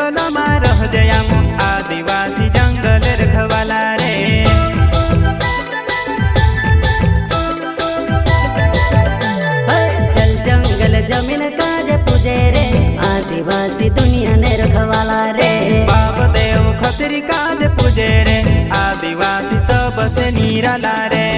जंगलમાં રહજે આમ आदिवासी जंगल रखवाला रे। चल जंगल जमीन काजे पूजे रे आदिवासी दुनिया ने रखवाला रे। बाप देव खतरी काज पूजे रे आदिवासी सबसे निराला रे।